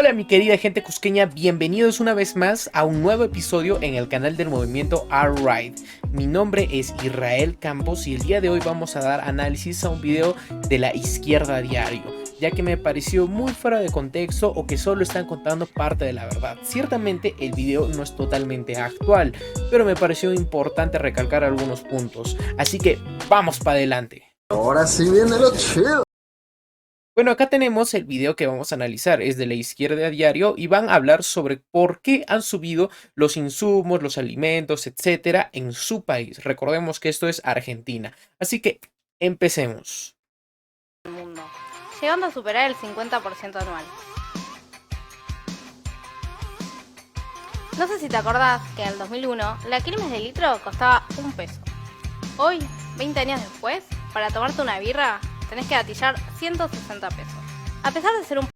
Hola mi querida gente cusqueña, bienvenidos una vez más a un nuevo episodio en el canal del movimiento Alright. Mi nombre es Israel Campos y el día de hoy vamos a dar análisis a un video de la izquierda diario, ya que me pareció muy fuera de contexto o que solo están contando parte de la verdad. Ciertamente el video no es totalmente actual, pero me pareció importante recalcar algunos puntos, así que vamos para adelante. Ahora sí viene lo chido. Bueno, acá tenemos el video que vamos a analizar, es de la izquierda diario y van a hablar sobre por qué han subido los insumos, los alimentos, etcétera, en su país. Recordemos que esto es Argentina. Así que empecemos. Mundo, llegando a superar el 50% anual. No sé si te acordás que en el 2001 la Quilmes de litro costaba $1. Hoy, 20 años después, para tomarte una birra tenés que gatillar 160 pesos. A pesar de ser un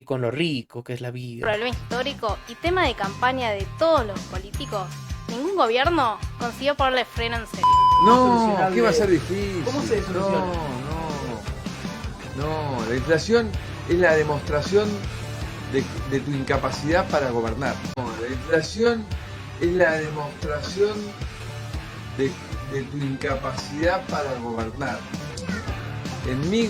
Con lo rico que es la vida. problema histórico y tema de campaña de todos los políticos, ningún gobierno consiguió ponerle freno en serio. No, ¿qué va a ser difícil? ¿Cómo se soluciona? No, la inflación es la demostración de tu incapacidad para gobernar. No, la inflación es la demostración de tu incapacidad para gobernar. En mi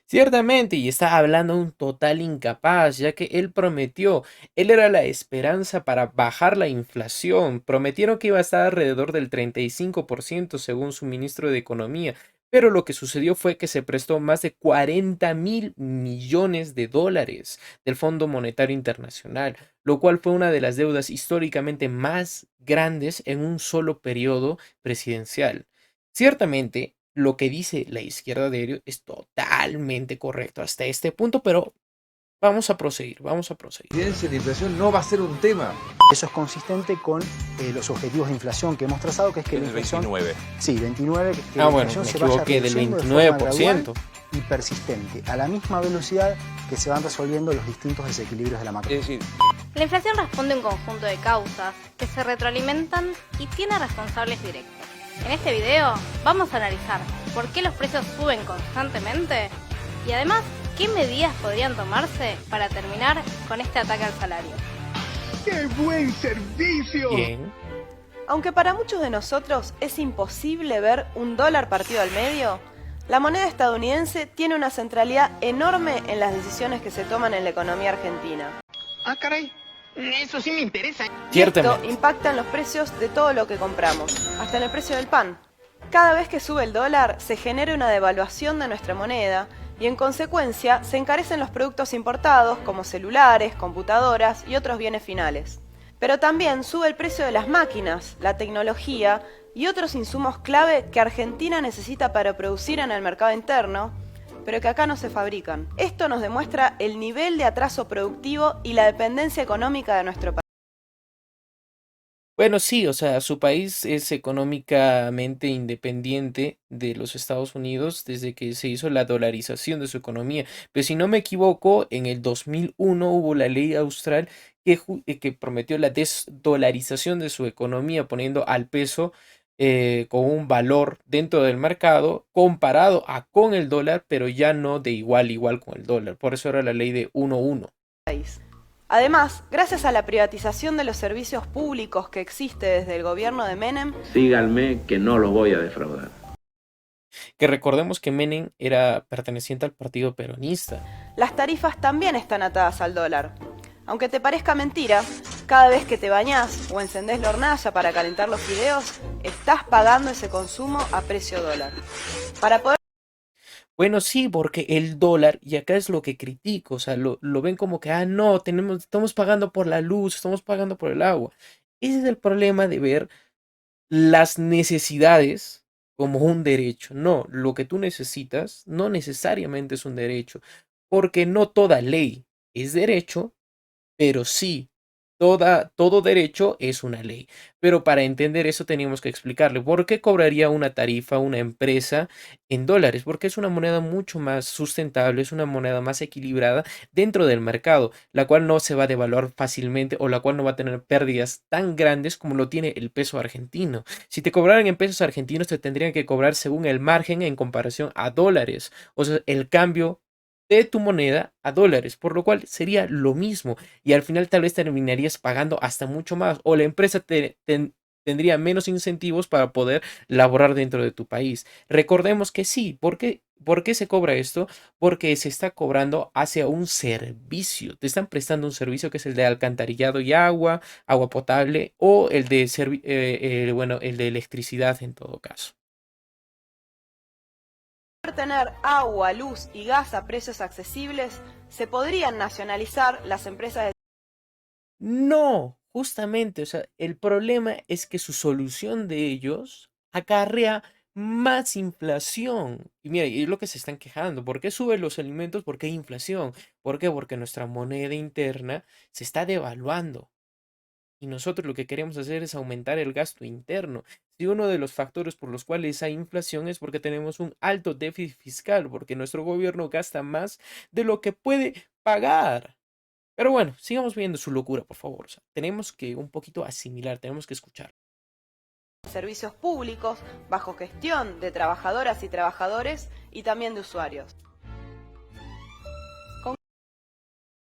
Ciertamente, y está hablando un total incapaz, ya que él prometió, él era la esperanza para bajar la inflación, prometieron que iba a estar alrededor del 35% según su ministro de Economía, pero lo que sucedió fue que se prestó más de 40.000 millones de dólares del Fondo Monetario Internacional, lo cual fue una de las deudas históricamente más grandes en un solo periodo presidencial. Ciertamente, lo que dice la izquierda diario es totalmente correcto hasta este punto, pero vamos a proseguir, vamos a proseguir. presidencia de inflación no va a ser un tema. Eso es consistente con los objetivos de inflación que hemos trazado, que es que la inflación... 29. Sí, 29, que Ah, la bueno, inflación me se vaya equivoqué, del reduciendo de forma 29%. gradual y persistente, a la misma velocidad que se van resolviendo los distintos desequilibrios de la macro. Es decir, La inflación responde a un conjunto de causas que se retroalimentan y tiene responsables directos. En este video vamos a analizar por qué los precios suben constantemente y además qué medidas podrían tomarse para terminar con este ataque al salario. Bien. Aunque para muchos de nosotros es imposible ver un dólar partido al medio, la moneda estadounidense tiene una centralidad enorme en las decisiones que se toman en la economía argentina. Ah, caray, eso sí me interesa. Y esto Ciertamente. impacta en los precios de todo lo que compramos, hasta en el precio del pan. Cada vez que sube el dólar, se genera una devaluación de nuestra moneda y en consecuencia se encarecen los productos importados como celulares, computadoras y otros bienes finales. Pero también sube el precio de las máquinas, la tecnología y otros insumos clave que Argentina necesita para producir en el mercado interno, pero que acá no se fabrican. Esto nos demuestra el nivel de atraso productivo y la dependencia económica de nuestro país. Bueno, sí, o sea, su país es económicamente independiente de los Estados Unidos desde que se hizo la dolarización de su economía. Pero si no me equivoco, en el 2001 hubo la ley austral que prometió la desdolarización de su economía, poniendo al peso con un valor dentro del mercado comparado con el dólar, pero ya no de igual a igual con el dólar. Por eso era la ley de 1-1. Además, gracias a la privatización de los servicios públicos que existe desde el gobierno de Menem, Síganme que no los voy a defraudar. Que recordemos que Menem era perteneciente al partido peronista. las tarifas también están atadas al dólar. Aunque te parezca mentira, cada vez que te bañás o encendés la hornalla para calentar los fideos, estás pagando ese consumo a precio dólar. Para poder Bueno, sí, porque el dólar, y acá es lo que critico, o sea, lo ven como que, no, estamos pagando por la luz, estamos pagando por el agua. Ese es el problema de ver las necesidades como un derecho. No, lo que tú necesitas no necesariamente es un derecho, porque no toda ley es derecho, pero sí, todo derecho es una ley. Pero para entender eso teníamos que explicarle por qué cobraría una tarifa una empresa en dólares, porque es una moneda mucho más sustentable, es una moneda más equilibrada dentro del mercado, la cual no se va a devaluar fácilmente o la cual no va a tener pérdidas tan grandes como lo tiene el peso argentino. Si te cobraran en pesos argentinos, te tendrían que cobrar según el margen en comparación a dólares, o sea, el cambio de tu moneda a dólares, por lo cual sería lo mismo y al final tal vez terminarías pagando hasta mucho más o la empresa tendría menos incentivos para poder laborar dentro de tu país. Recordemos que sí, ¿por qué se cobra esto? Porque se está cobrando hacia un servicio, te están prestando un servicio que es el de alcantarillado y agua potable o el de, bueno, el de electricidad en todo caso. Tener agua, luz y gas a precios accesibles, se podrían nacionalizar las empresas de... No, justamente, o sea, el problema es que su solución de ellos acarrea más inflación. Y mira, y es lo que se están quejando. ¿Por qué suben los alimentos? Porque hay inflación. ¿Por qué? Porque nuestra moneda interna se está devaluando. Y nosotros lo que queremos hacer es aumentar el gasto interno. Si uno de los factores por los cuales hay inflación es porque tenemos un alto déficit fiscal, porque nuestro gobierno gasta más de lo que puede pagar. Pero bueno, sigamos viendo su locura, por favor. O sea, tenemos que un poquito asimilar, tenemos que escuchar. servicios públicos bajo gestión de trabajadoras y trabajadores y también de usuarios.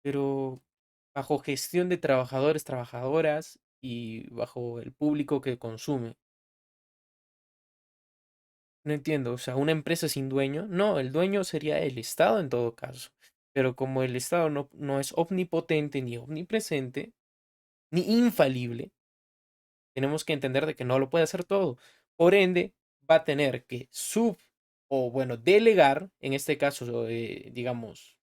Pero bajo gestión de trabajadores, trabajadoras y bajo el público que consume. No entiendo, o sea, una empresa sin dueño. No, el dueño sería el Estado en todo caso. Pero como el Estado no es omnipotente ni omnipresente, ni infalible, tenemos que entender de que no lo puede hacer todo. Por ende, va a tener que o bueno, delegar, en este caso, digamos,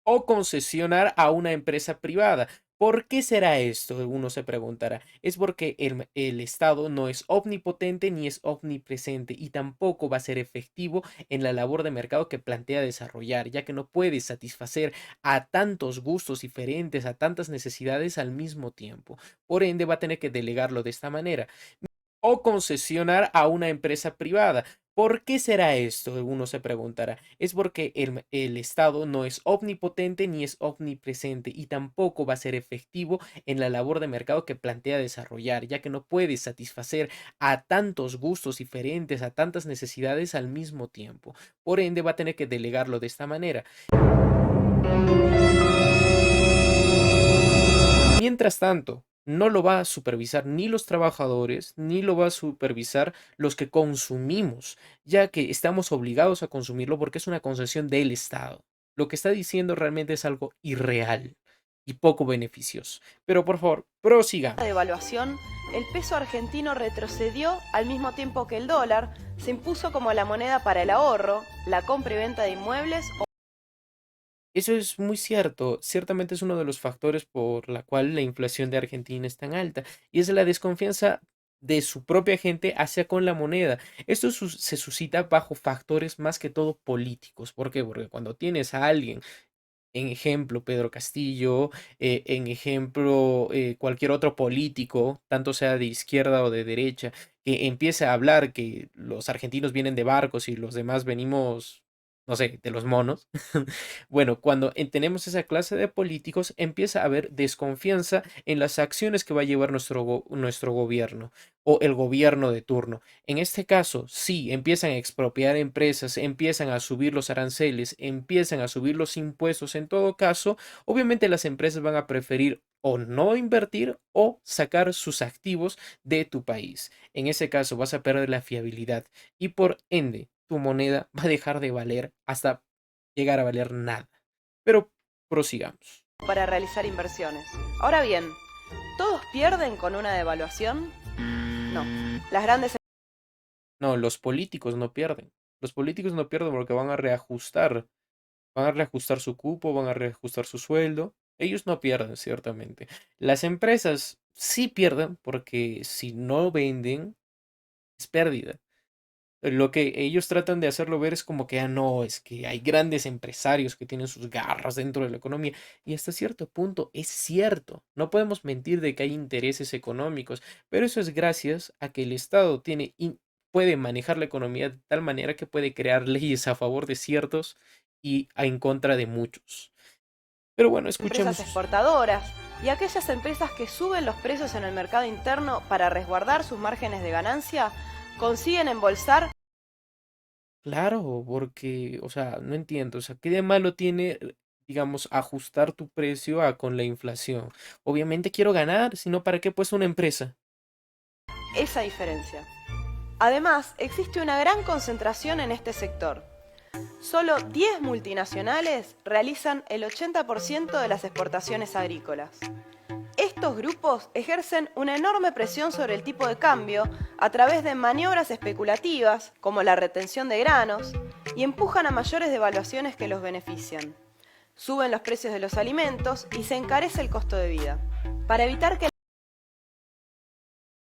o concesionar a una empresa privada. ¿Por qué será esto? Uno se preguntará. Es porque el Estado no es omnipotente ni es omnipresente y tampoco va a ser efectivo en la labor de mercado que plantea desarrollar, ya que no puede satisfacer a tantos gustos diferentes, a tantas necesidades al mismo tiempo. Por ende, va a tener que delegarlo de esta manera o concesionar a una empresa privada. ¿Por qué será esto? Uno se preguntará. Es porque el Estado no es omnipotente ni es omnipresente y tampoco va a ser efectivo en la labor de mercado que plantea desarrollar, ya que no puede satisfacer a tantos gustos diferentes, a tantas necesidades al mismo tiempo. Por ende, va a tener que delegarlo de esta manera. Mientras tanto, no lo va a supervisar ni los trabajadores, ni lo va a supervisar los que consumimos, ya que estamos obligados a consumirlo porque es una concesión del Estado. Lo que está diciendo realmente es algo irreal y poco beneficioso. Pero por favor, prosigamos. De devaluación, el peso argentino retrocedió al mismo tiempo que el dólar, se impuso como la moneda para el ahorro, la compra y venta de inmuebles. Eso es muy cierto. Ciertamente es uno de los factores por la cual la inflación de Argentina es tan alta y es la desconfianza de su propia gente hacia con la moneda. Esto se suscita bajo factores más que todo políticos. ¿Por qué? Porque cuando tienes a alguien, en ejemplo Pedro Castillo, en ejemplo cualquier otro político, tanto sea de izquierda o de derecha, que empiece a hablar que los argentinos vienen de barcos y los demás venimos, no sé, de los monos. Bueno, cuando tenemos esa clase de políticos, empieza a haber desconfianza en las acciones que va a llevar nuestro gobierno o el gobierno de turno. En este caso, sí, empiezan a expropiar empresas, empiezan a subir los aranceles, empiezan a subir los impuestos. En todo caso, obviamente las empresas van a preferir o no invertir o sacar sus activos de tu país. En ese caso, vas a perder la fiabilidad y por ende, tu moneda va a dejar de valer hasta llegar a valer nada. Pero prosigamos. Para realizar inversiones. Ahora bien, ¿todos pierden con una devaluación? No. Las grandes... No, los políticos no pierden. Los políticos no pierden porque van a reajustar. Van a reajustar su cupo, van a reajustar su sueldo. Ellos no pierden, ciertamente. Las empresas sí pierden porque si no venden, es pérdida. Lo que ellos tratan de hacerlo ver es como que, no, es que hay grandes empresarios que tienen sus garras dentro de la economía. Y hasta cierto punto es cierto. No podemos mentir de que hay intereses económicos, pero eso es gracias a que el Estado puede manejar la economía de tal manera que puede crear leyes a favor de ciertos y en contra de muchos. Pero bueno, escuchemos. Empresas exportadoras y aquellas empresas que suben los precios en el mercado interno para resguardar sus márgenes de ganancia consiguen embolsar. Claro, porque, o sea, no entiendo, o sea, ¿qué de malo tiene, digamos, ajustar tu precio a con la inflación? Obviamente quiero ganar, si no, ¿para qué pues una empresa? Esa diferencia. Además, existe una gran concentración en este sector. Solo 10 multinacionales realizan el 80% de las exportaciones agrícolas. Estos grupos ejercen una enorme presión sobre el tipo de cambio a través de maniobras especulativas, como la retención de granos, y empujan a mayores devaluaciones que los benefician. Suben los precios de los alimentos y se encarece el costo de vida. Para evitar que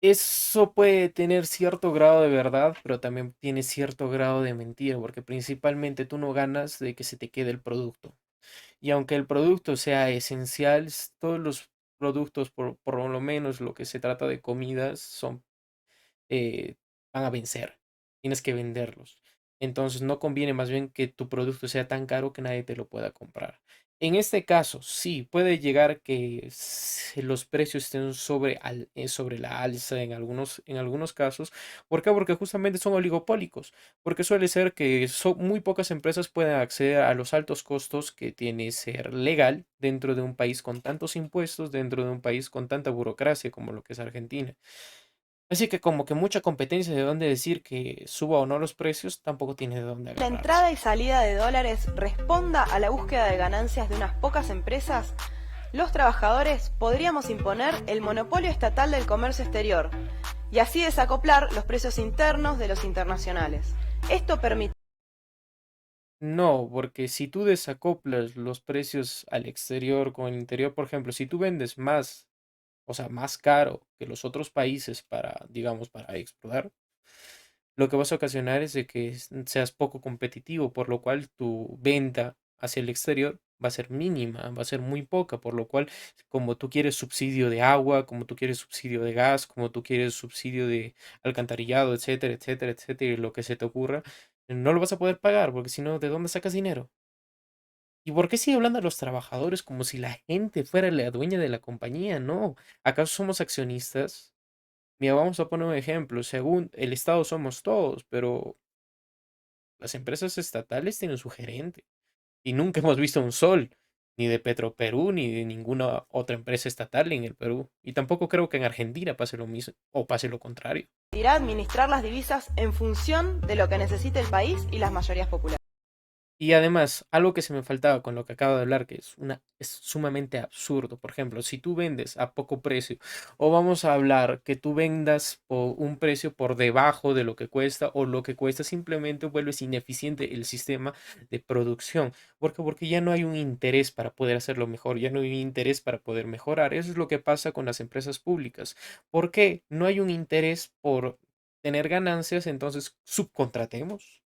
Eso puede tener cierto grado de verdad, pero también tiene cierto grado de mentira, porque principalmente tú no ganas de que se te quede el producto. Y aunque el producto sea esencial, todos los productos, por lo menos lo que se trata de comidas, eh, van a vencer. Tienes que venderlos. Entonces no conviene más bien que tu producto sea tan caro que nadie te lo pueda comprar. En este caso, sí, puede llegar que los precios estén sobre la alza en algunos casos. ¿Por qué? Porque justamente son oligopólicos. Porque suele ser que muy pocas empresas pueden acceder a los altos costos que tiene ser legal dentro de un país con tantos impuestos, dentro de un país con tanta burocracia como lo que es Argentina. Así que como que mucha competencia de dónde decir que suba o no los precios, tampoco tiene de dónde la agarrarse. entrada y salida de dólares responda a la búsqueda de ganancias de unas pocas empresas, los trabajadores podríamos imponer el monopolio estatal del comercio exterior y así desacoplar los precios internos de los internacionales. Esto permite No, porque si tú desacoplas los precios al exterior con el interior, por ejemplo, si tú vendes más, o sea, más caro que los otros países para, digamos, para exportar, lo que vas a ocasionar es de que seas poco competitivo, por lo cual tu venta hacia el exterior va a ser mínima, va a ser muy poca, por lo cual como tú quieres subsidio de agua, como tú quieres subsidio de gas, como tú quieres subsidio de alcantarillado, etcétera, etcétera, etcétera, y lo que se te ocurra, no lo vas a poder pagar, porque si no, ¿de dónde sacas dinero? ¿Y por qué sigue hablando a los trabajadores como si la gente fuera la dueña de la compañía? No, ¿acaso somos accionistas? Mira, vamos a poner un ejemplo. Según el Estado somos todos, pero las empresas estatales tienen su gerente. Y nunca hemos visto un sol, ni de Petroperú, ni de ninguna otra empresa estatal en el Perú. Y tampoco creo que en Argentina pase lo mismo, o pase lo contrario. administrar las divisas en función de lo que necesite el país y las mayorías populares. Y además, algo que se me faltaba con lo que acabo de hablar, que es sumamente absurdo. Por ejemplo, si tú vendes a poco precio, o vamos a hablar que tú vendas por un precio por debajo de lo que cuesta, o lo que cuesta, simplemente vuelves ineficiente el sistema de producción. ¿Por qué? Porque ya no hay un interés para poder hacerlo mejor, ya no hay un interés para poder mejorar. Eso es lo que pasa con las empresas públicas. ¿Por qué? No hay un interés por tener ganancias, entonces subcontratemos.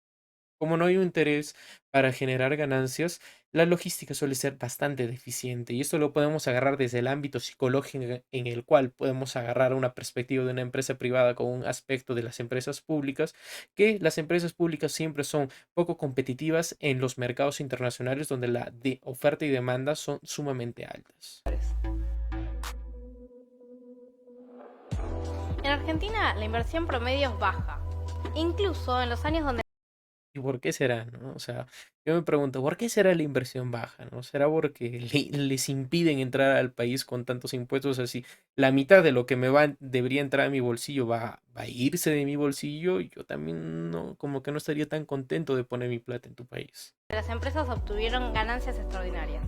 Como no hay un interés para generar ganancias, la logística suele ser bastante deficiente y esto lo podemos agarrar desde el ámbito psicológico en el cual podemos agarrar una perspectiva de una empresa privada con un aspecto de las empresas públicas, que las empresas públicas siempre son poco competitivas en los mercados internacionales donde la oferta y demanda son sumamente altas. En Argentina la inversión promedio es baja, incluso en los años donde ¿Y por qué será, no? O sea, yo me pregunto, ¿por qué será la inversión baja, no? ¿Será porque les impiden entrar al país con tantos impuestos así? La mitad de lo que debería entrar a mi bolsillo va a irse de mi bolsillo y yo también no, como que no estaría tan contento de poner mi plata en tu país. las empresas obtuvieron ganancias extraordinarias.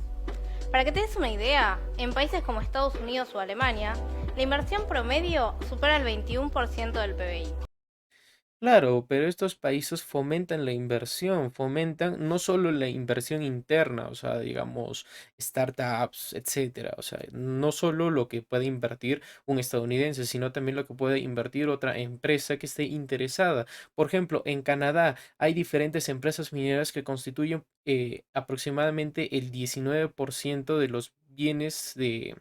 Para que te des una idea, en países como Estados Unidos o Alemania, la inversión promedio supera el 21% del PBI. Claro, pero estos países fomentan la inversión, fomentan no solo la inversión interna, o sea, digamos, startups, etcétera, o sea, no solo lo que puede invertir un estadounidense, sino también lo que puede invertir otra empresa que esté interesada. Por ejemplo, en Canadá hay diferentes empresas mineras que constituyen aproximadamente el 19% de los bienes de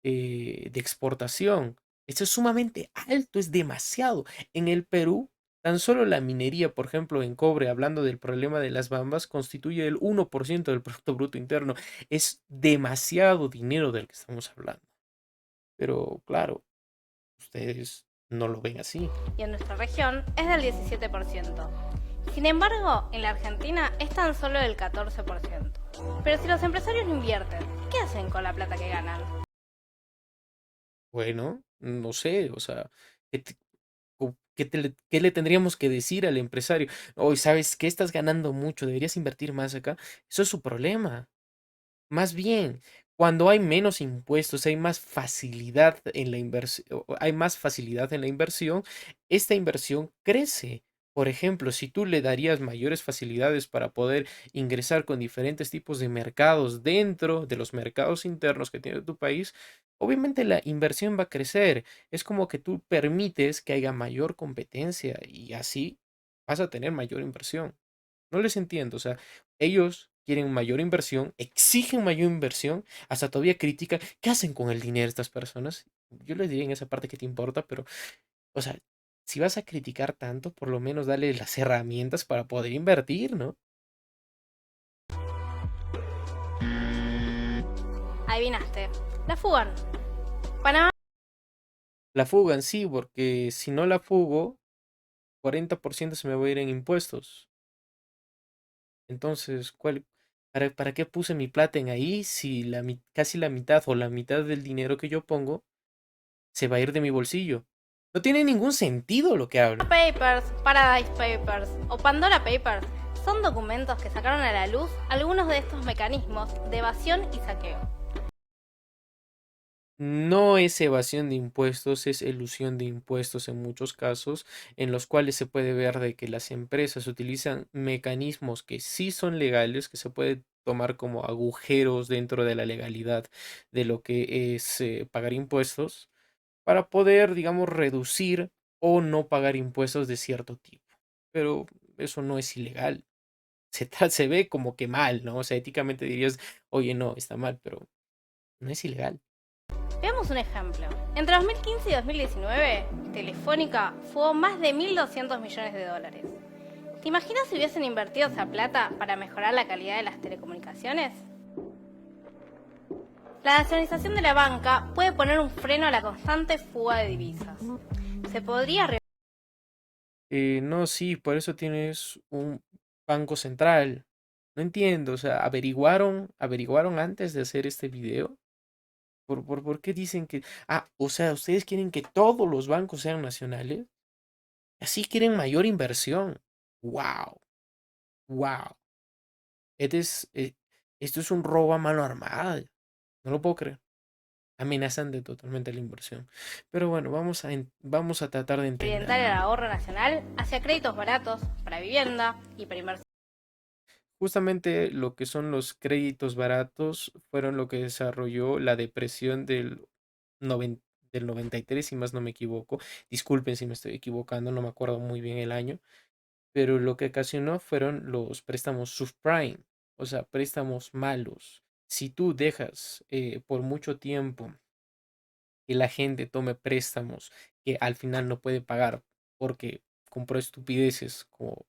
exportación. Esto es sumamente alto, es demasiado. En el Perú, tan solo la minería, por ejemplo, en cobre, hablando del problema de las bambas, constituye el 1% del Producto Bruto Interno. Es demasiado dinero del que estamos hablando. Pero claro, ustedes no lo ven así. Y en nuestra región es del 17%. Sin embargo, en la Argentina es tan solo el 14%. Pero si los empresarios no invierten, ¿qué hacen con la plata que ganan? Bueno, no sé, o sea, ¿qué, qué le tendríamos que decir al empresario? Hoy, ¿sabes qué? Estás ganando mucho, deberías invertir más acá. Eso es su problema. Más bien, cuando hay menos impuestos, hay más facilidad en la inversión, hay más facilidad en la inversión, esta inversión crece. Por ejemplo, si tú le darías mayores facilidades para poder ingresar con diferentes tipos de mercados dentro de los mercados internos que tiene tu país, obviamente la inversión va a crecer. Es como que tú permites que haya mayor competencia y así vas a tener mayor inversión. No les entiendo, o sea, ellos quieren mayor inversión, exigen mayor inversión, hasta todavía critican, ¿qué hacen con el dinero estas personas? Yo les diría en esa parte que te importa, pero, o sea, si vas a criticar tanto, por lo menos dale las herramientas para poder invertir, ¿no? Adivinaste. La fugan. Panamá. La fugan, sí, porque si no la fugo, 40% se me va a ir en impuestos. Entonces, para qué puse mi plata en ahí si casi la mitad o la mitad del dinero que yo pongo se va a ir de mi bolsillo? No tiene ningún sentido lo que hablan. Papers, Paradise Papers o Pandora Papers son documentos que sacaron a la luz algunos de estos mecanismos de evasión y saqueo. No es evasión de impuestos, es elusión de impuestos en muchos casos, en los cuales se puede ver de que las empresas utilizan mecanismos que sí son legales, que se puede tomar como agujeros dentro de la legalidad de lo que es pagar impuestos, para poder, digamos, reducir o no pagar impuestos de cierto tipo. Pero eso no es ilegal. Se ve como que mal, ¿no? O sea, éticamente dirías, oye, no, está mal, pero no es ilegal. Veamos un ejemplo. Entre 2015 y 2019, Telefónica fugó más de 1.200 millones de dólares. ¿Te imaginas si hubiesen invertido esa plata para mejorar la calidad de las telecomunicaciones? La nacionalización de la banca puede poner un freno a la constante fuga de divisas. Se podría No, sí, por eso tienes un banco central. No entiendo, o sea, averiguaron antes de hacer este video. ¿Por qué dicen que, o sea, ustedes quieren que todos los bancos sean nacionales? Así quieren mayor inversión. Wow, wow. Esto es un robo a mano armada. No lo puedo creer. Amenazan de totalmente la inversión. Pero bueno, vamos a tratar de orientar el entender. ahorro nacional hacia créditos baratos para vivienda y para inversión. Justamente lo que son los créditos baratos fueron lo que desarrolló la depresión del 93, si más no me equivoco. Disculpen si me estoy equivocando, no me acuerdo muy bien el año, pero lo que ocasionó fueron los préstamos subprime, o sea, préstamos malos. Si tú dejas por mucho tiempo que la gente tome préstamos que al final no puede pagar porque compró estupideces como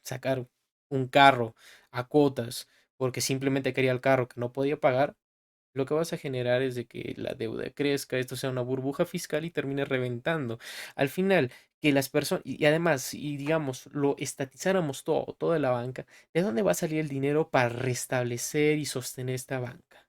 sacar un carro a cuotas porque simplemente quería el carro que no podía pagar, lo que vas a generar es de que la deuda crezca, esto sea una burbuja fiscal y termine reventando. Al final, que las personas, y además, si digamos, lo estatizáramos todo, toda la banca, ¿de dónde va a salir el dinero para restablecer y sostener esta banca?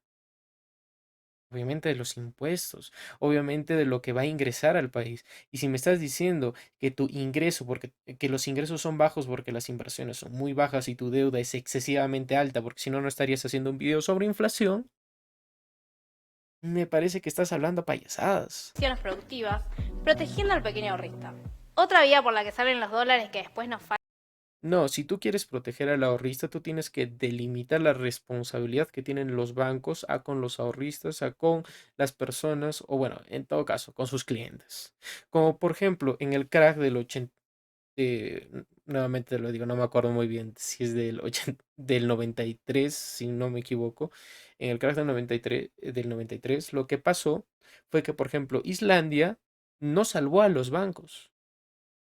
Obviamente de los impuestos, obviamente de lo que va a ingresar al país. Y si me estás diciendo que tu ingreso, porque que los ingresos son bajos porque las inversiones son muy bajas y tu deuda es excesivamente alta, porque si no, no estarías haciendo un video sobre inflación, me parece que estás hablando payasadas. Productivas, protegiendo al pequeño ahorrista. Otra vía por la que salen los dólares que después nos faltan. No, si tú quieres proteger al ahorrista, tú tienes que delimitar la responsabilidad que tienen los bancos a con los ahorristas, a con las personas, o bueno, en todo caso, con sus clientes. Como por ejemplo, en el crack del 80, nuevamente te lo digo, no me acuerdo muy bien si es del 80, del 93, si no me equivoco. En el crack del 93, lo que pasó fue que, por ejemplo, Islandia no salvó a los bancos.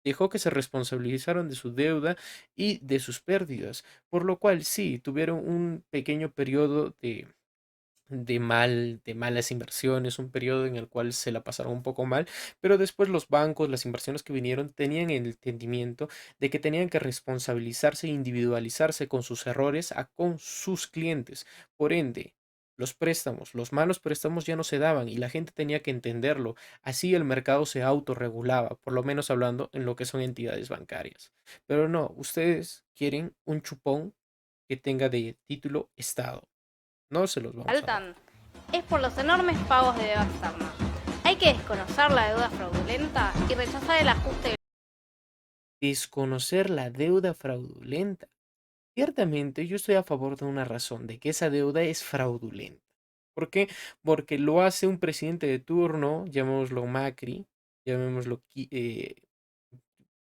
Dejó que se responsabilizaron de su deuda y de sus pérdidas, por lo cual sí, tuvieron un pequeño periodo de malas inversiones, un periodo en el cual se la pasaron un poco mal, pero después los bancos, las inversiones que vinieron, tenían el entendimiento de que tenían que responsabilizarse e individualizarse con sus errores con sus clientes. Por ende, los préstamos, los malos préstamos ya no se daban y la gente tenía que entenderlo. Así el mercado se autorregulaba, por lo menos hablando en lo que son entidades bancarias. Pero no, ustedes quieren un chupón que tenga de título Estado. No se los vamos a dar. Faltan es por los enormes pagos de deuda externa. Hay que desconocer la deuda fraudulenta y rechazar el ajuste. Desconocer la deuda fraudulenta. Ciertamente yo estoy a favor de una razón, de que esa deuda es fraudulenta. ¿Por qué? Porque lo hace un presidente de turno, llamémoslo Macri, llamémoslo,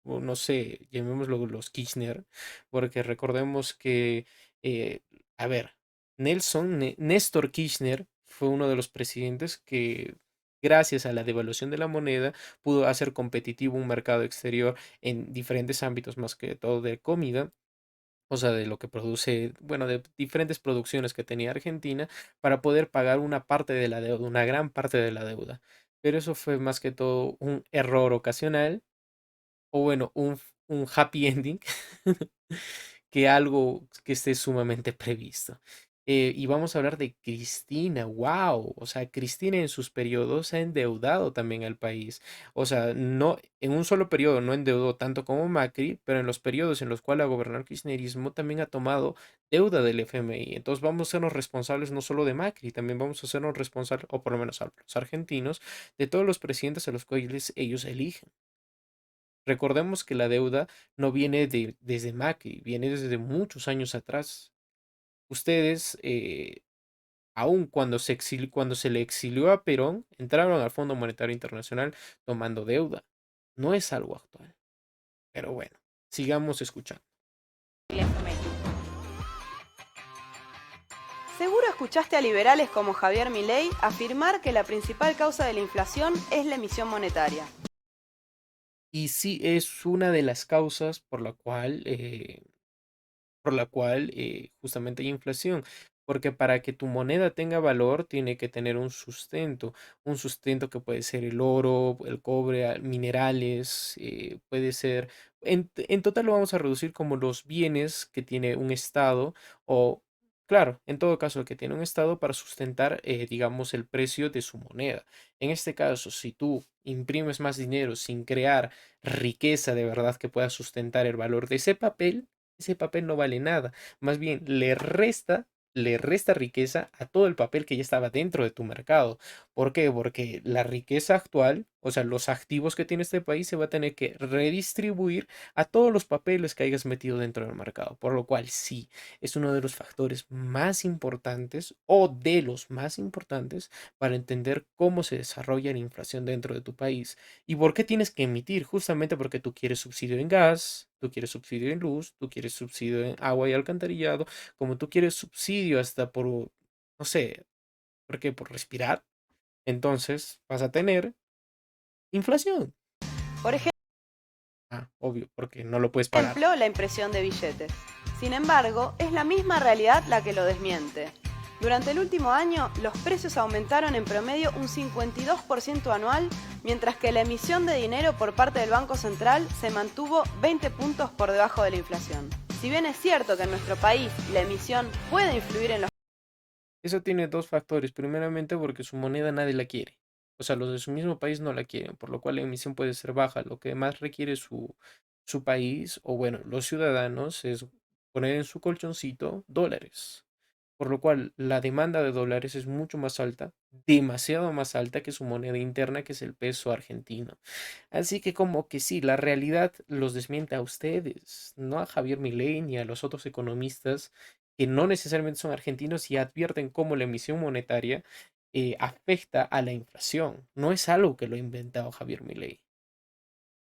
o no sé, llamémoslo los Kirchner, porque recordemos que, eh, a ver, Néstor Kirchner fue uno de los presidentes que, gracias a la devaluación de la moneda, pudo hacer competitivo un mercado exterior en diferentes ámbitos, más que todo de comida, o sea, de lo que produce, bueno, de diferentes producciones que tenía Argentina, para poder pagar una parte de la deuda, una gran parte de la deuda. Pero eso fue más que todo un error ocasional, o bueno, un happy ending, que algo que esté sumamente previsto. Y vamos a hablar de Cristina, wow, o sea, Cristina en sus periodos ha endeudado también al país. O sea, no en un solo periodo no endeudó tanto como Macri, pero en los periodos en los cuales ha gobernado el kirchnerismo también ha tomado deuda del FMI. Entonces vamos a sernos responsables no solo de Macri, también vamos a sernos responsables, o por lo menos a los argentinos, de todos los presidentes a los cuales ellos eligen. Recordemos que la deuda no viene desde Macri, viene desde muchos años atrás. Ustedes, aun cuando se le exilió a Perón, entraron al Fondo Monetario Internacional tomando deuda. No es algo actual. Pero bueno, sigamos escuchando. Seguro escuchaste a liberales como Javier Milei afirmar que la principal causa de la inflación es la emisión monetaria. Y sí es una de las causas por la cual justamente hay inflación. Porque para que tu moneda tenga valor tiene que tener un sustento que puede ser el oro, el cobre, minerales, puede ser, en total lo vamos a reducir como los bienes que tiene un estado o, claro, en todo caso que tiene un estado para sustentar, digamos, el precio de su moneda. En este caso, si tú imprimes más dinero sin crear riqueza de verdad que pueda sustentar el valor de ese papel no vale nada. Más bien le resta riqueza a todo el papel que ya estaba dentro de tu mercado. ¿Por qué? Porque la riqueza actual, o sea, los activos que tiene este país se va a tener que redistribuir a todos los papeles que hayas metido dentro del mercado. Por lo cual sí, es uno de los factores más importantes o de los más importantes para entender cómo se desarrolla la inflación dentro de tu país. ¿Y por qué tienes que emitir? Justamente porque tú quieres subsidio en gas, tú quieres subsidio en luz, tú quieres subsidio en agua y alcantarillado, como tú quieres subsidio hasta por, no sé, ¿por qué? Por respirar. Entonces vas a tener inflación. Por Obvio, porque no lo puedes pagar. ejemplo, la impresión de billetes. Sin embargo, es la misma realidad la que lo desmiente. Durante el último año, los precios aumentaron en promedio un 52% anual, mientras que la emisión de dinero por parte del Banco Central se mantuvo 20 puntos por debajo de la inflación. Si bien es cierto que en nuestro país la emisión puede influir en los... Eso tiene dos factores. Primeramente, porque su moneda nadie la quiere. O sea, los de su mismo país no la quieren, por lo cual la emisión puede ser baja. Lo que más requiere su país, o bueno, los ciudadanos, es poner en su colchoncito dólares. Por lo cual la demanda de dólares es mucho más alta, demasiado más alta que su moneda interna, que es el peso argentino. Así que como que sí, la realidad los desmiente a ustedes, no a Javier Milei ni a los otros economistas que no necesariamente son argentinos y advierten cómo la emisión monetaria afecta a la inflación. No es algo que lo ha inventado Javier Milei.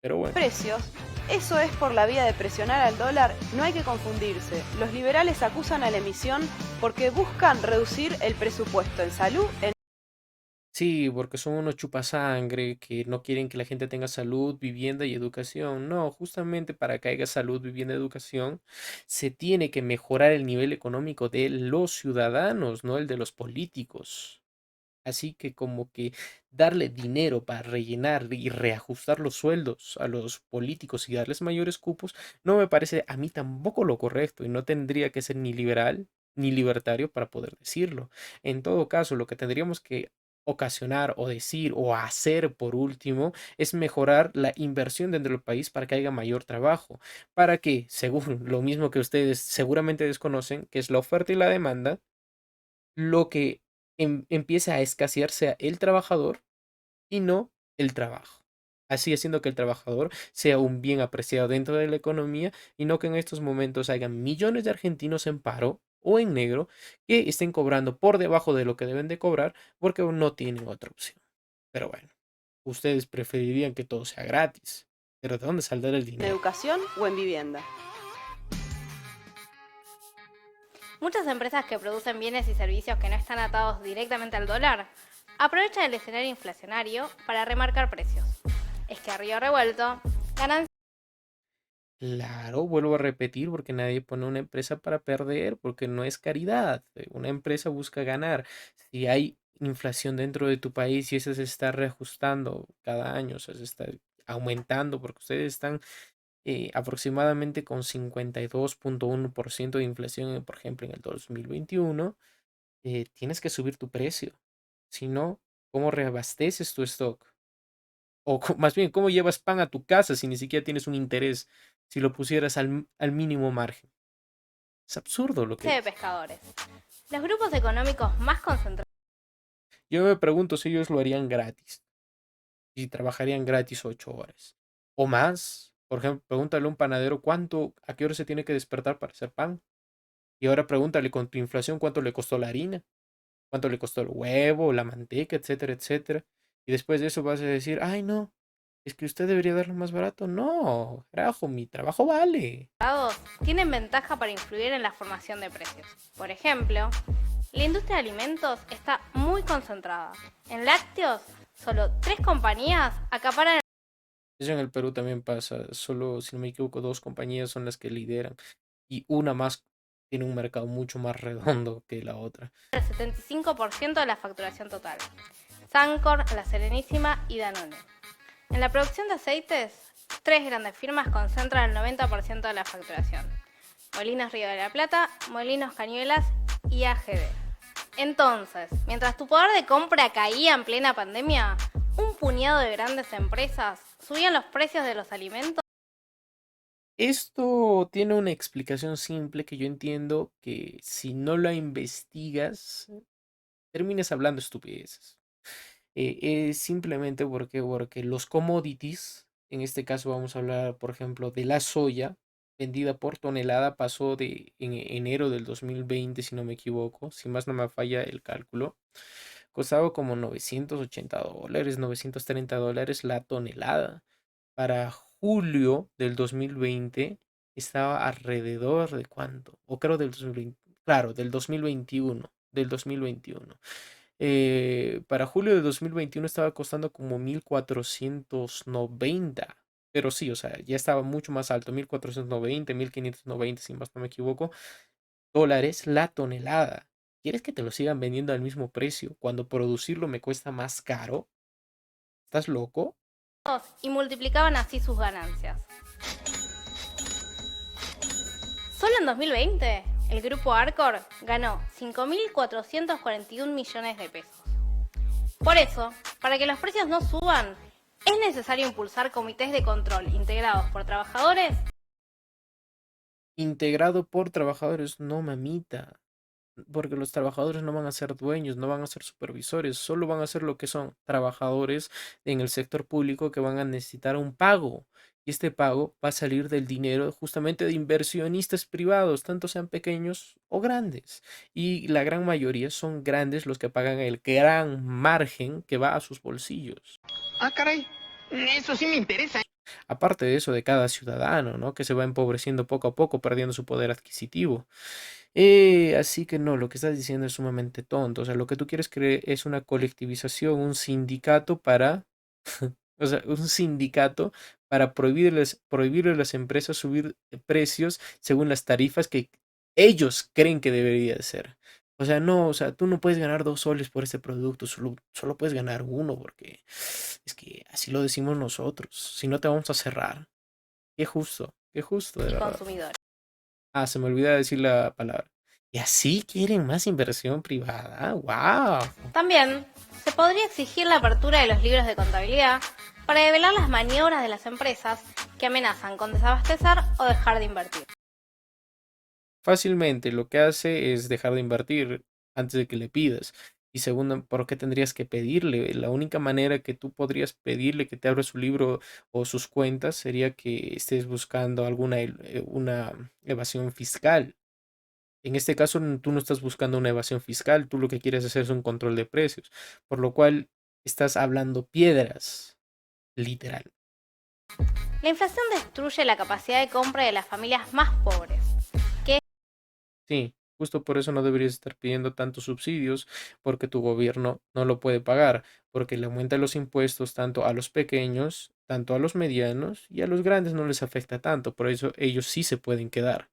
Pero bueno. precios, eso es por la vía de presionar al dólar, no hay que confundirse. Los liberales acusan a la emisión porque buscan reducir el presupuesto en salud, Sí, porque son unos chupasangre que no quieren que la gente tenga salud, vivienda y educación. No, justamente para que haya salud, vivienda y educación, se tiene que mejorar el nivel económico de los ciudadanos, no el de los políticos. Así que como que darle dinero para rellenar y reajustar los sueldos a los políticos y darles mayores cupos, no me parece a mí tampoco lo correcto y no tendría que ser ni liberal ni libertario para poder decirlo. En todo caso, lo que tendríamos que ocasionar o decir o hacer por último es mejorar la inversión dentro del país para que haya mayor trabajo, para que, según lo mismo que ustedes seguramente desconocen, que es la oferta y la demanda, lo que empiece a escasear sea el trabajador y no el trabajo. Así haciendo que el trabajador sea un bien apreciado dentro de la economía y no que en estos momentos haya millones de argentinos en paro o en negro que estén cobrando por debajo de lo que deben de cobrar porque no tienen otra opción. Pero bueno, ustedes preferirían que todo sea gratis. Pero ¿de dónde saldrá el ¿En dinero? educación o en vivienda? Muchas empresas que producen bienes y servicios que no están atados directamente al dólar aprovechan el escenario inflacionario para remarcar precios. Es que a río revuelto, ganancias. Claro, vuelvo a repetir, porque nadie pone una empresa para perder, porque no es caridad. Una empresa busca ganar. Si hay inflación dentro de tu país y esa se está reajustando cada año, o sea, se está aumentando, porque ustedes están aproximadamente con 52,1% de inflación, por ejemplo, en el 2021, tienes que subir tu precio. Si no, ¿cómo reabasteces tu stock? O más bien, ¿cómo llevas pan a tu casa si ni siquiera tienes un interés si lo pusieras al mínimo margen? Es absurdo lo que De es. pescadores. Los grupos económicos más concentrados. Yo me pregunto si ellos lo harían gratis, si trabajarían gratis 8 horas o más. Por ejemplo, pregúntale a un panadero a qué hora se tiene que despertar para hacer pan. Y ahora pregúntale con tu inflación cuánto le costó la harina, cuánto le costó el huevo, la manteca, etcétera, etcétera. Y después de eso vas a decir, ay no, es que usted debería darlo más barato. No, carajo, mi trabajo vale. Tienen ventaja para influir en la formación de precios. Por ejemplo, la industria de alimentos está muy concentrada. En lácteos, solo 3 compañías acaparan. Eso en el Perú también pasa. Solo, si no me equivoco, 2 compañías son las que lideran. Y una más tiene un mercado mucho más redondo que la otra. El 75% de la facturación total. Sancor, La Serenísima y Danone. En la producción de aceites, 3 grandes firmas concentran el 90% de la facturación. Molinos Río de la Plata, Molinos Cañuelas y AGD. Entonces, mientras tu poder de compra caía en plena pandemia, un puñado de grandes empresas subían los precios de los alimentos. Esto tiene una explicación simple que yo entiendo que si no la investigas, termines hablando estupideces. Es simplemente porque los commodities, en este caso vamos a hablar, por ejemplo, de la soya, vendida por tonelada, pasó en enero del 2020, si no me equivoco, si más no me falla el cálculo, costaba como $980, $930 la tonelada. Para julio del 2020 estaba alrededor de cuánto, o creo del 2020, claro, del 2021. Para julio de 2021 estaba costando como 1490. Pero sí, o sea, ya estaba mucho más alto, 1490, 1590, si más no me equivoco, dólares la tonelada. ¿Quieres que te lo sigan vendiendo al mismo precio cuando producirlo me cuesta más caro? ¿Estás loco? Y multiplicaban así sus ganancias. Solo en 2020, el grupo Arcor ganó 5.441 millones de pesos. Por eso, para que los precios no suban, es necesario impulsar comités de control integrados por trabajadores. Integrado por trabajadores, no mamita. Porque los trabajadores no van a ser dueños, no van a ser supervisores, solo van a ser lo que son trabajadores en el sector público que van a necesitar un pago. Y este pago va a salir del dinero justamente de inversionistas privados, tanto sean pequeños o grandes. Y la gran mayoría son grandes los que pagan el gran margen que va a sus bolsillos. Ah, caray. Eso sí me interesa. Aparte de eso, de cada ciudadano, ¿no? Que se va empobreciendo poco a poco, perdiendo su poder adquisitivo. Así que no, lo que estás diciendo es sumamente tonto. O sea, lo que tú quieres creer es una colectivización, un sindicato para, o sea, un sindicato para prohibirle a las empresas subir precios según las tarifas que ellos creen que debería de ser. O sea, no, o sea, tú no puedes ganar 2 soles por este producto, solo puedes ganar uno, porque es que así lo decimos nosotros. Si no, te vamos a cerrar. Qué justo, de y verdad. consumidores. Ah, se me olvidó decir la palabra. Y así quieren más inversión privada. ¡Wow! También se podría exigir la apertura de los libros de contabilidad para develar las maniobras de las empresas que amenazan con desabastecer o dejar de invertir. Fácilmente lo que hace es dejar de invertir antes de que le pidas. Y segundo, ¿por qué tendrías que pedirle? La única manera que tú podrías pedirle que te abra su libro o sus cuentas sería que estés buscando una evasión fiscal. En este caso, tú no estás buscando una evasión fiscal, tú lo que quieres hacer es un control de precios, por lo cual estás hablando piedras, literal. La inflación destruye la capacidad de compra de las familias más pobres. Sí, justo por eso no deberías estar pidiendo tantos subsidios, porque tu gobierno no lo puede pagar, porque le aumenta los impuestos tanto a los pequeños, tanto a los medianos y a los grandes no les afecta tanto, por eso ellos sí se pueden quedar.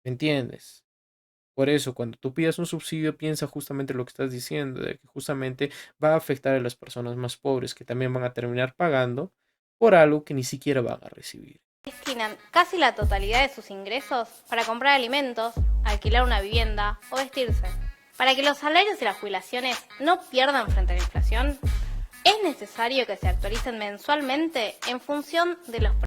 ¿Me entiendes? Por eso, cuando tú pidas un subsidio, piensa justamente lo que estás diciendo, de que justamente va a afectar a las personas más pobres, que también van a terminar pagando por algo que ni siquiera van a recibir. Destinan casi la totalidad de sus ingresos para comprar alimentos, alquilar una vivienda o vestirse. Para que los salarios y las jubilaciones no pierdan frente a la inflación, es necesario que se actualicen mensualmente en función de los precios.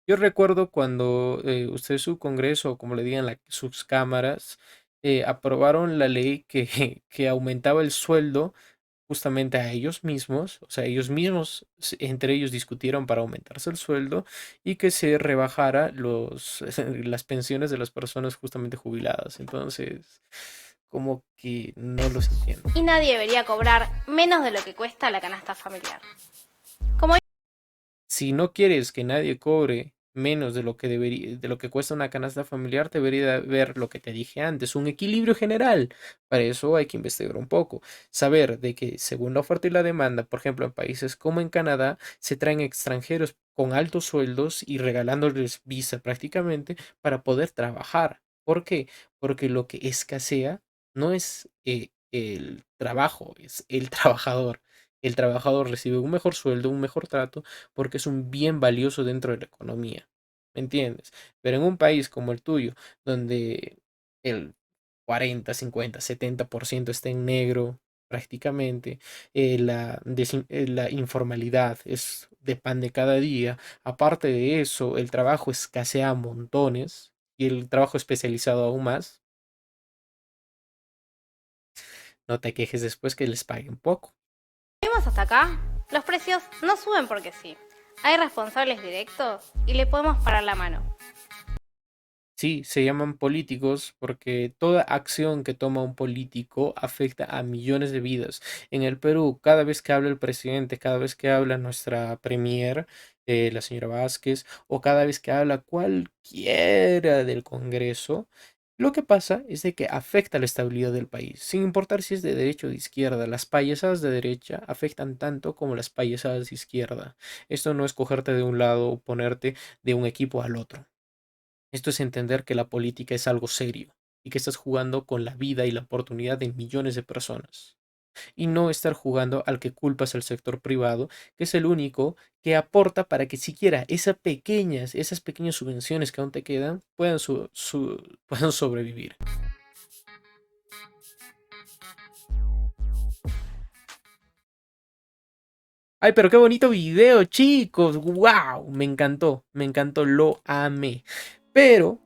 Yo recuerdo cuando usted, su Congreso, o como le digan sus cámaras, aprobaron la ley que aumentaba el sueldo justamente a ellos mismos, o sea, ellos mismos entre ellos discutieron para aumentarse el sueldo y que se rebajara las pensiones de las personas justamente jubiladas. Entonces, como que no los entiendo. Y nadie debería cobrar menos de lo que cuesta la canasta familiar. Si no quieres que nadie cobre menos de lo que de lo que cuesta una canasta familiar, debería haber lo que te dije antes, un equilibrio general. Para eso hay que investigar un poco. Saber de que según la oferta y la demanda, por ejemplo, en países como en Canadá, se traen extranjeros con altos sueldos y regalándoles visa prácticamente para poder trabajar. ¿Por qué? Porque lo que escasea no es el trabajo, es el trabajador. El trabajador recibe un mejor sueldo, un mejor trato, porque es un bien valioso dentro de la economía. ¿Me entiendes? Pero en un país como el tuyo, donde el 40, 50, 70% está en negro prácticamente, la informalidad es de pan de cada día. Aparte de eso, el trabajo escasea a montones y el trabajo especializado aún más. No te quejes después que les paguen poco. Vimos hasta acá, los precios no suben porque sí. Hay responsables directos y le podemos parar la mano. Sí, se llaman políticos porque toda acción que toma un político afecta a millones de vidas. En el Perú, cada vez que habla el presidente, cada vez que habla nuestra premier, la señora Vázquez, o cada vez que habla cualquiera del Congreso, lo que pasa es de que afecta la estabilidad del país, sin importar si es de derecha o de izquierda. Las payasadas de derecha afectan tanto como las payasadas de izquierda. Esto no es cogerte de un lado o ponerte de un equipo al otro. Esto es entender que la política es algo serio y que estás jugando con la vida y la oportunidad de millones de personas. Y no estar jugando al que culpas al sector privado, que es el único que aporta para que siquiera esas pequeñas subvenciones que aún te quedan puedan sobrevivir. Ay, pero qué bonito video, chicos. ¡Wow! Me encantó, lo amé. Pero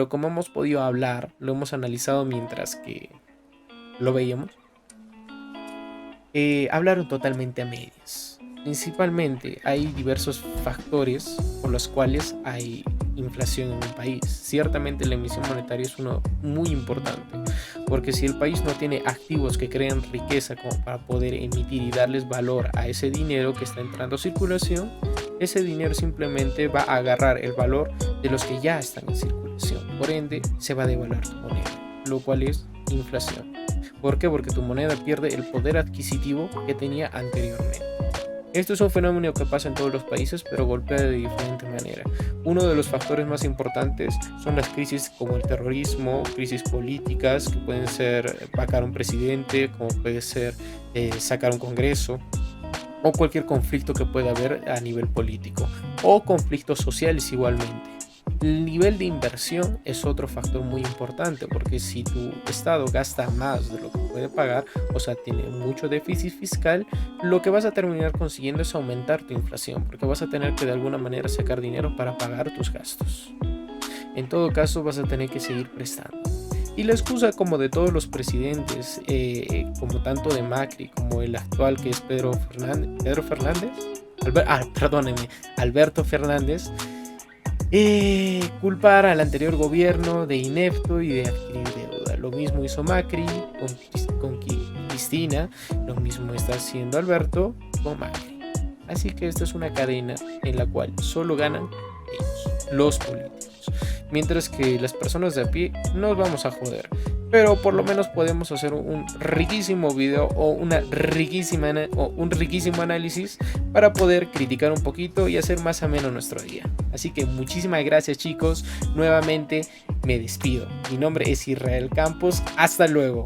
como hemos podido hablar, lo hemos analizado mientras que lo veíamos, hablaron totalmente a medias. Principalmente hay diversos factores por los cuales hay inflación en un país. Ciertamente la emisión monetaria es uno muy importante, porque si el país no tiene activos que creen riqueza como para poder emitir y darles valor a ese dinero que está entrando a circulación, ese dinero simplemente va a agarrar el valor de los que ya están en circulación. Por ende, se va a devaluar tu moneda, lo cual es inflación. ¿Por qué? Porque tu moneda pierde el poder adquisitivo que tenía anteriormente. Esto es un fenómeno que pasa en todos los países, pero golpea de diferente manera. Uno de los factores más importantes son las crisis como el terrorismo, crisis políticas, que pueden ser vacar un presidente, como puede ser sacar un congreso, o cualquier conflicto que pueda haber a nivel político, o conflictos sociales igualmente. El nivel de inversión es otro factor muy importante, porque si tu estado gasta más de lo que puede pagar, o sea, tiene mucho déficit fiscal, lo que vas a terminar consiguiendo es aumentar tu inflación, porque vas a tener que de alguna manera sacar dinero para pagar tus gastos. En todo caso, vas a tener que seguir prestando. Y la excusa como de todos los presidentes, como tanto de Macri como el actual que es Alberto Fernández, culpar al anterior gobierno de inepto y de adquirir deuda. Lo mismo hizo Macri con Cristina, lo mismo está haciendo Alberto con Macri. Así que esta es una cadena en la cual solo ganan ellos, los políticos. Mientras que las personas de a pie nos vamos a joder. Pero por lo menos podemos hacer un riquísimo video o un riquísimo análisis para poder criticar un poquito y hacer más ameno nuestro día. Así que muchísimas gracias, chicos. Nuevamente me despido. Mi nombre es Israel Campos. Hasta luego.